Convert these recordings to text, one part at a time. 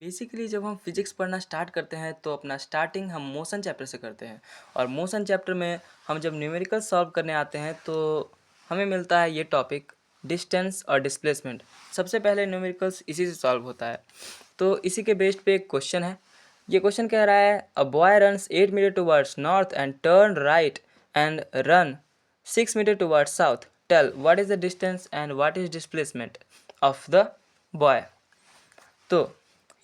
Basically जब हम physics पढ़ना स्टार्ट करते हैं तो अपना स्टार्टिंग हम मोशन चैप्टर से करते हैं। और मोशन चैप्टर में हम जब न्यूमेरिकल सॉल्व करने आते हैं तो हमें मिलता है ये टॉपिक डिस्टेंस और डिस्प्लेसमेंट। सबसे पहले न्यूमेरिकल्स इसी से सॉल्व होता है। तो इसी के बेस्ड पे एक क्वेश्चन है। ये क्वेश्चन कह रहा है a boy runs 8 metre towards north and turn right and run 6 metre towards south. Tell what is the distance and what is displacement of the boy. तो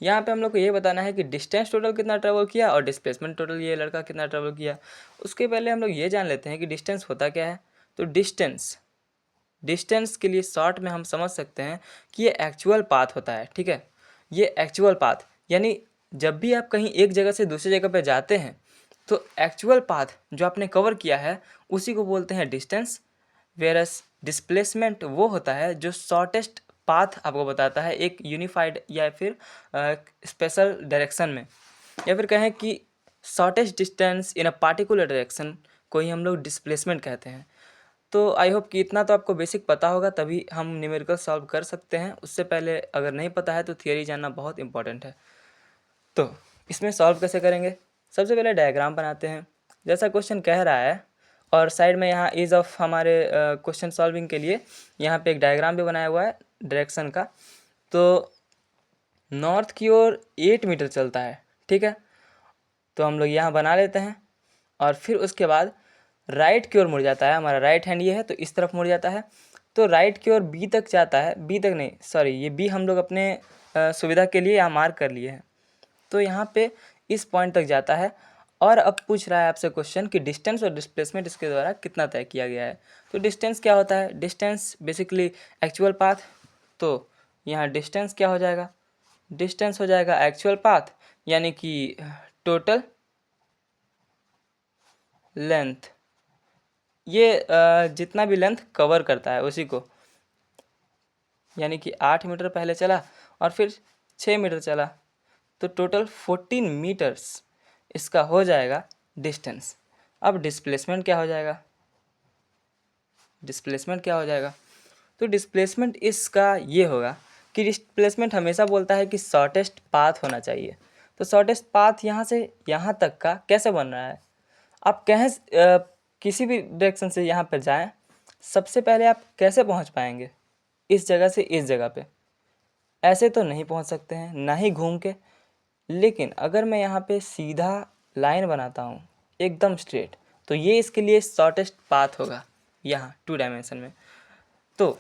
यहाँ पे हम लोग को ये बताना है कि डिस्टेंस टोटल कितना ट्रेवल किया और डिस्प्लेसमेंट टोटल ये लड़का कितना ट्रेवल किया। उसके पहले हम लोग ये जान लेते हैं कि डिस्टेंस होता क्या है। तो डिस्टेंस डिस्टेंस के लिए शॉर्ट में हम समझ सकते हैं कि ये एक्चुअल पाथ होता है। ठीक है, ये एक्चुअल पाथ यानी जब भी आप कहीं एक जगह से दूसरी जगह पे जाते हैं तो एक्चुअल पाथ जो आपने कवर किया है उसी को बोलते हैं डिस्टेंस। वेरस डिस्प्लेसमेंट वो होता है जो शॉर्टेस्ट पाथ आपको बताता है एक यूनिफाइड या फिर स्पेशल डायरेक्शन में, या फिर कहें कि shortest distance in a particular direction को ही हम लोग डिस्प्लेसमेंट कहते हैं। तो आई होप कि इतना तो आपको बेसिक पता होगा, तभी हम न्यूमेरिकल सॉल्व कर सकते हैं। उससे पहले अगर नहीं पता है तो थियरी जानना बहुत इंपॉर्टेंट है। तो इसमें सॉल्व कैसे करेंगे, सबसे पहले डायग्राम बनाते हैं जैसा क्वेश्चन कह रहा है। और साइड में यहाँ ईज ऑफ हमारे क्वेश्चन सॉल्विंग के लिए यहाँ पे एक डायग्राम भी बनाया हुआ है डायरेक्शन का। तो नॉर्थ की ओर 8 मीटर चलता है। ठीक है, तो हम लोग यहाँ बना लेते हैं और फिर उसके बाद राइट की ओर मुड़ जाता है। हमारा राइट हैंड ये है तो इस तरफ मुड़ जाता है। तो राइट की ओर बी तक जाता है, बी तक नहीं सॉरी, ये बी हम लोग अपने सुविधा के लिए यहाँ मार्क कर लिए हैं। तो यहाँ पे इस पॉइंट तक जाता है और अब पूछ रहा है आपसे क्वेश्चन कि डिस्टेंस और डिस्प्लेसमेंट इसके द्वारा कितना तय किया गया है। तो डिस्टेंस क्या होता है, डिस्टेंस बेसिकली एक्चुअल पाथ। तो यहाँ डिस्टेंस क्या हो जाएगा, डिस्टेंस हो जाएगा एक्चुअल पाथ यानी कि टोटल लेंथ, ये जितना भी लेंथ कवर करता है उसी को, यानी कि 8 मीटर पहले चला और फिर 6 मीटर चला तो टोटल 14 मीटर्स इसका हो जाएगा डिस्टेंस। अब डिस्प्लेसमेंट क्या हो जाएगा, डिस्प्लेसमेंट क्या हो जाएगा, तो डिस्प्लेसमेंट इसका ये होगा कि डिस्प्लेसमेंट हमेशा बोलता है कि शॉर्टेस्ट पाथ होना चाहिए। तो शॉर्टेस्ट पाथ यहाँ से यहाँ तक का कैसे बन रहा है, आप कहें किसी भी डायरेक्शन से यहाँ पर जाएं, सबसे पहले आप कैसे पहुँच पाएंगे इस जगह से इस जगह पे, ऐसे तो नहीं पहुँच सकते हैं ना ही घूम के। लेकिन अगर मैं यहाँ पे सीधा लाइन बनाता हूँ एकदम स्ट्रेट, तो ये इसके लिए शॉर्टेस्ट पाथ होगा यहाँ 2 डायमेंशन में। तो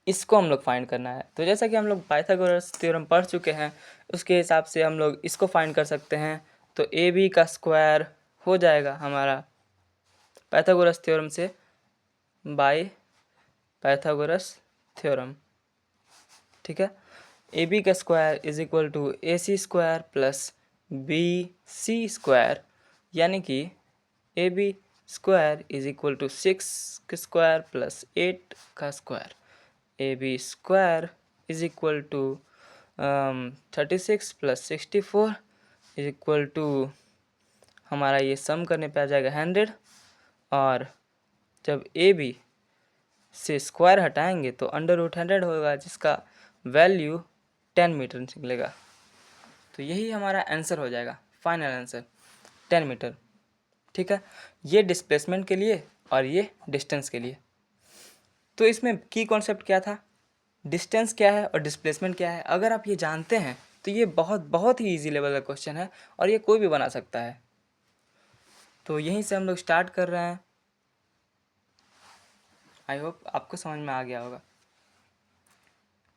इसको हम लोग फाइंड करना है। तो जैसा कि हम लोग पाइथागोरस थ्योरम पढ़ चुके हैं उसके हिसाब से हम लोग इसको फाइंड कर सकते हैं। तो ए बी का स्क्वायर हो जाएगा हमारा पाइथागोरस थ्योरम से बाय पाइथागोरस थ्योरम। ठीक है, ए बी का square is equal to A C square plus B C square, यानी कि A B square is equal to 6 का स्क्वायर प्लस 8 का square. A B square is equal to 36 plus 64 is equal to हमारा ये सम करने पे आ जाएगा 100। और जब ए बी से स्क्वायर हटाएंगे तो अंडर रूट 100 होगा जिसका वैल्यू 10 मीटर निकलेगा। तो यही हमारा आंसर हो जाएगा, फाइनल आंसर 10 मीटर। ठीक है, ये डिस्प्लेसमेंट के लिए और ये डिस्टेंस के लिए। तो इसमें की कॉन्सेप्ट क्या था, डिस्टेंस क्या है और डिस्प्लेसमेंट क्या है, अगर आप ये जानते हैं तो ये बहुत बहुत ही इजी लेवल का क्वेश्चन है और ये कोई भी बना सकता है। तो यहीं से हम लोग स्टार्ट कर रहे हैं। आई होप आपको समझ में आ गया होगा।